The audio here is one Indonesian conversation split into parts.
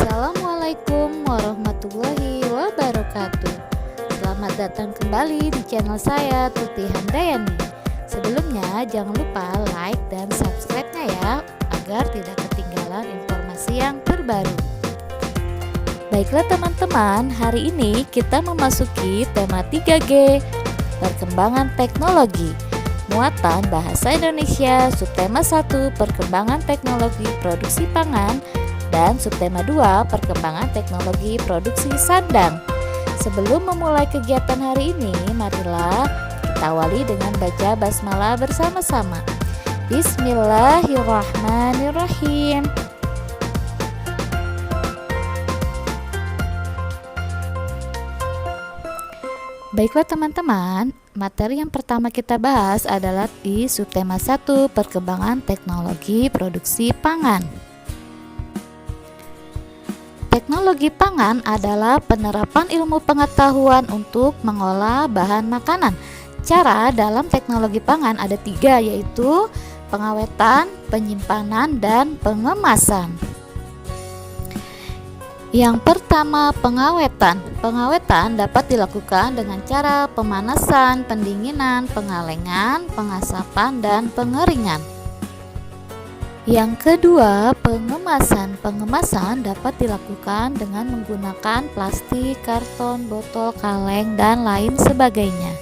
Assalamualaikum warahmatullahi wabarakatuh. Selamat datang kembali di channel saya, Tuti Handayani. Sebelumnya jangan lupa like dan subscribe-nya ya, agar tidak ketinggalan informasi yang terbaru. Baiklah teman-teman, hari ini kita memasuki tema 3G, perkembangan teknologi. Muatan Bahasa Indonesia, subtema 1, perkembangan teknologi produksi pangan, dan subtema 2, perkembangan teknologi produksi sandang. Sebelum memulai kegiatan hari ini, marilah kita awali dengan baca basmalah bersama-sama. Bismillahirrahmanirrahim. Baiklah teman-teman, materi yang pertama kita bahas adalah di subtema 1, perkembangan teknologi produksi pangan. Teknologi pangan adalah penerapan ilmu pengetahuan untuk mengolah bahan makanan. Cara dalam teknologi pangan ada 3, yaitu pengawetan, penyimpanan, dan pengemasan. Yang pertama, pengawetan. Pengawetan dapat dilakukan dengan cara pemanasan, pendinginan, pengalengan, pengasapan, dan pengeringan. Yang kedua, pengemasan. Pengemasan dapat dilakukan dengan menggunakan plastik, karton, botol, kaleng, dan lain sebagainya.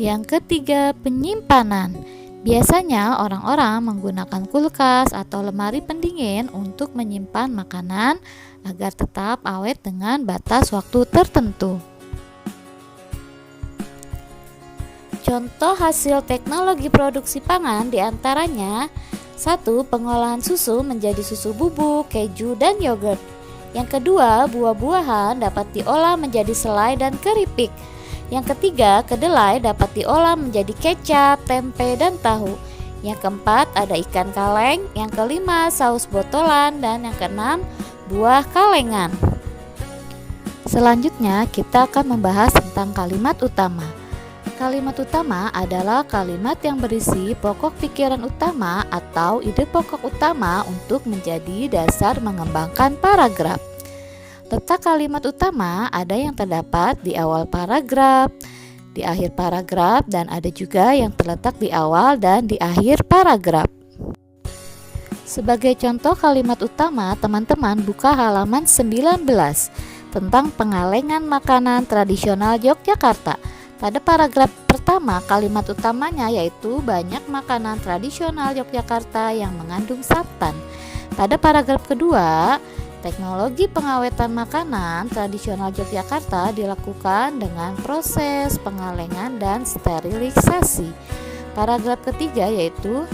Yang ketiga, penyimpanan. Biasanya orang-orang menggunakan kulkas atau lemari pendingin untuk menyimpan makanan agar tetap awet dengan batas waktu tertentu. Contoh hasil teknologi produksi pangan diantaranya: 1. Pengolahan susu menjadi susu bubuk, keju, dan yogurt. Yang kedua, buah-buahan dapat diolah menjadi selai dan keripik. Yang ketiga, kedelai dapat diolah menjadi kecap, tempe, dan tahu. Yang keempat, ada ikan kaleng. Yang kelima, saus botolan. Dan yang keenam, buah kalengan. Selanjutnya, kita akan membahas tentang kalimat utama. Kalimat utama adalah kalimat yang berisi pokok pikiran utama atau ide pokok utama untuk menjadi dasar mengembangkan paragraf. Letak kalimat utama ada yang terdapat di awal paragraf, di akhir paragraf, dan ada juga yang terletak di awal dan di akhir paragraf. Sebagai contoh kalimat utama, teman-teman buka halaman 19 tentang pengalengan makanan tradisional Yogyakarta. Pada paragraf pertama, kalimat utamanya yaitu banyak makanan tradisional Yogyakarta yang mengandung santan. Pada paragraf kedua, teknologi pengawetan makanan tradisional Yogyakarta dilakukan dengan proses pengalengan dan sterilisasi. Paragraf ketiga yaitu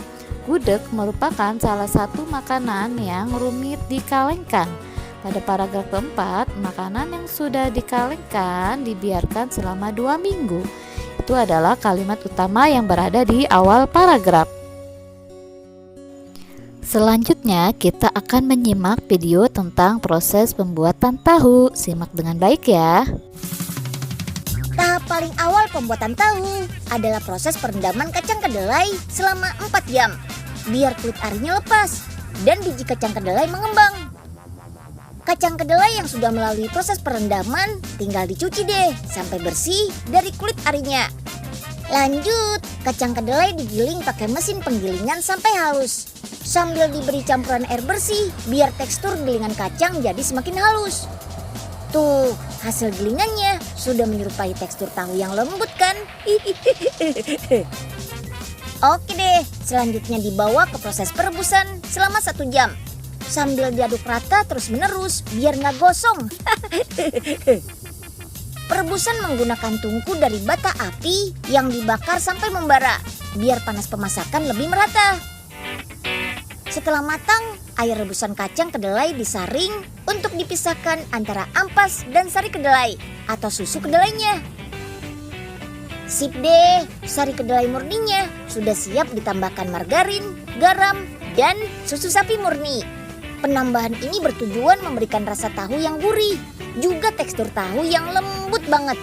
gudeg merupakan salah satu makanan yang rumit dikalengkan. Pada paragraf keempat, makanan yang sudah dikalengkan dibiarkan selama 2 minggu. Itu adalah kalimat utama yang berada di awal paragraf. Selanjutnya, kita akan menyimak video tentang proses pembuatan tahu. Simak dengan baik ya. Tahap paling awal pembuatan tahu adalah proses perendaman kacang kedelai selama 4 jam, biar kulit arinya lepas dan biji kacang kedelai mengembang. Kacang kedelai yang sudah melalui proses perendaman tinggal dicuci deh sampai bersih dari kulit arinya. Lanjut, kacang kedelai digiling pakai mesin penggilingan sampai halus, sambil diberi campuran air bersih biar tekstur gilingan kacang jadi semakin halus. Tuh, hasil gilingannya sudah menyerupai tekstur tahu yang lembut kan? Oke deh, selanjutnya dibawa ke proses perebusan selama 1 jam. Sambil diaduk rata terus menerus biar nggak gosong. Perebusan menggunakan tungku dari bata api yang dibakar sampai membara biar panas pemasakan lebih merata. Setelah matang, air rebusan kacang kedelai disaring untuk dipisahkan antara ampas dan sari kedelai atau susu kedelainya. Sip deh, sari kedelai murninya sudah siap ditambahkan margarin, garam, dan susu sapi murni. Penambahan ini bertujuan memberikan rasa tahu yang gurih, juga tekstur tahu yang lembut banget.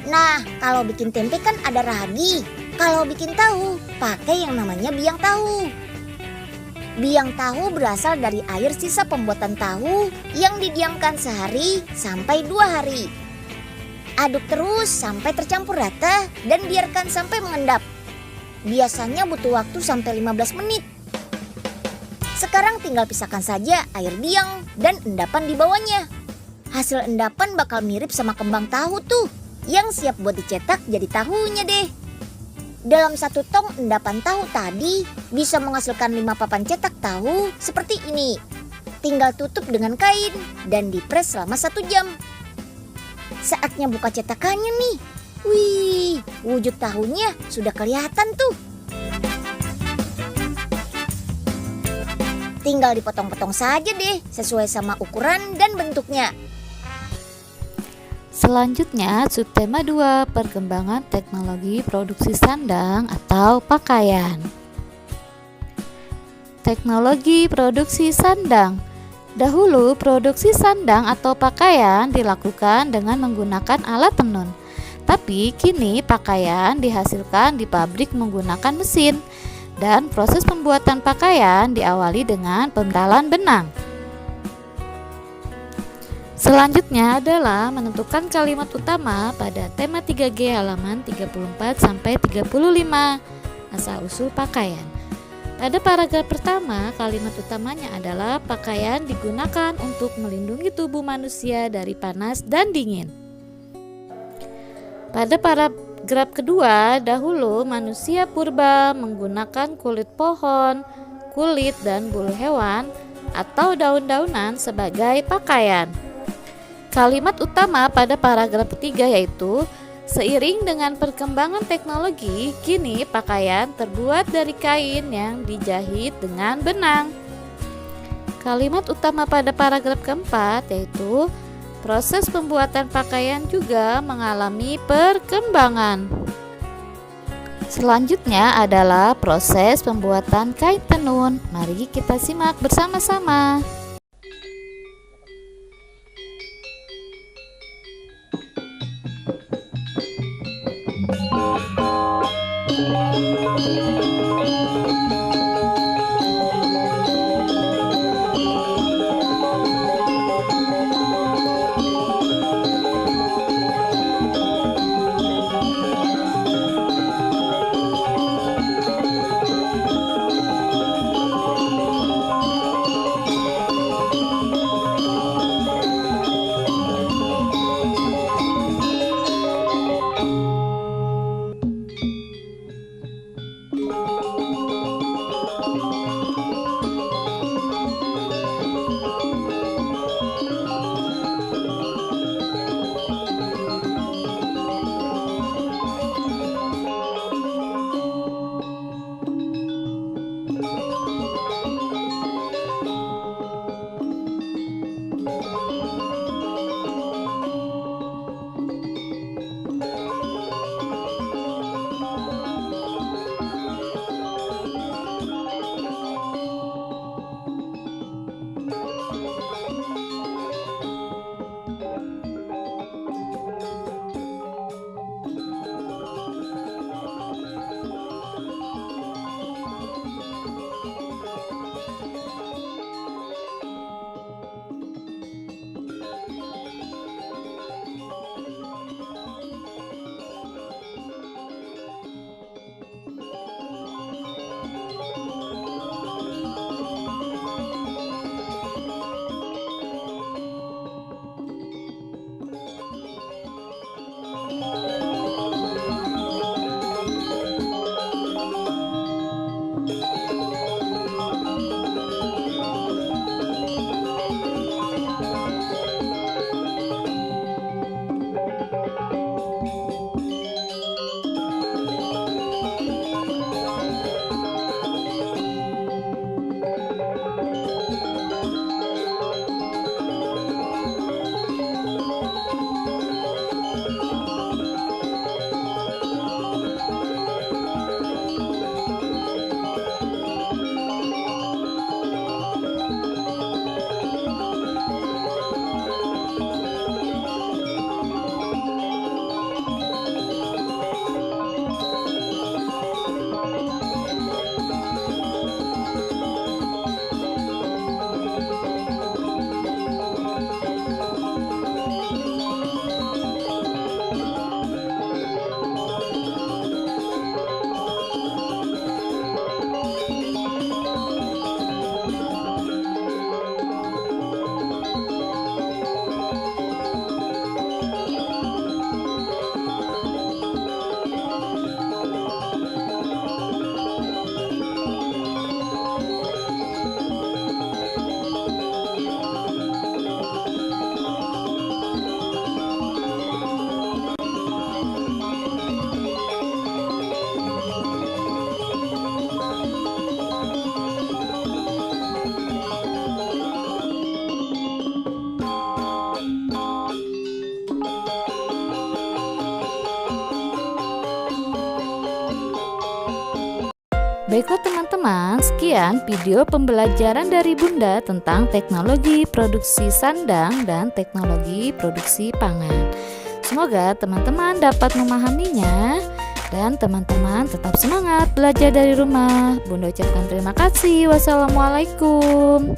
Nah, kalau bikin tempe kan ada ragi. Kalau bikin tahu, pakai yang namanya biang tahu. Biang tahu berasal dari air sisa pembuatan tahu yang didiamkan sehari sampai 2 hari. Aduk terus sampai tercampur rata dan biarkan sampai mengendap. Biasanya butuh waktu sampai 15 menit. Sekarang tinggal pisahkan saja air biang dan endapan di bawahnya. Hasil endapan bakal mirip sama kembang tahu tuh, yang siap buat dicetak jadi tahunya deh. Dalam 1 tong endapan tahu tadi bisa menghasilkan 5 papan cetak tahu seperti ini. Tinggal tutup dengan kain dan dipres selama 1 jam. Saatnya buka cetakannya nih. Wih, wujud tahunya sudah kelihatan tuh. Tinggal dipotong-potong saja deh sesuai sama ukuran dan bentuknya. Selanjutnya, subtema 2, perkembangan teknologi produksi sandang atau pakaian. Teknologi produksi sandang. Dahulu, produksi sandang atau pakaian dilakukan dengan menggunakan alat tenun. Tapi kini pakaian dihasilkan di pabrik menggunakan mesin. Dan proses pembuatan pakaian diawali dengan pementalan benang. Selanjutnya adalah menentukan kalimat utama pada tema 3G halaman 34 sampai 35, asal-usul pakaian. Pada paragraf pertama, kalimat utamanya adalah pakaian digunakan untuk melindungi tubuh manusia dari panas dan dingin. Pada paragraf kedua, dahulu manusia purba menggunakan kulit pohon, kulit dan bulu hewan atau daun-daunan sebagai pakaian. Kalimat utama pada paragraf ketiga yaitu, seiring dengan perkembangan teknologi, kini pakaian terbuat dari kain yang dijahit dengan benang. Kalimat utama pada paragraf keempat yaitu, proses pembuatan pakaian juga mengalami perkembangan. Selanjutnya adalah proses pembuatan kain tenun. Mari kita simak bersama-sama. Baiklah teman-teman, sekian video pembelajaran dari Bunda tentang teknologi produksi sandang dan teknologi produksi pangan. Semoga teman-teman dapat memahaminya dan teman-teman tetap semangat belajar dari rumah. Bunda ucapkan terima kasih. Wassalamualaikum.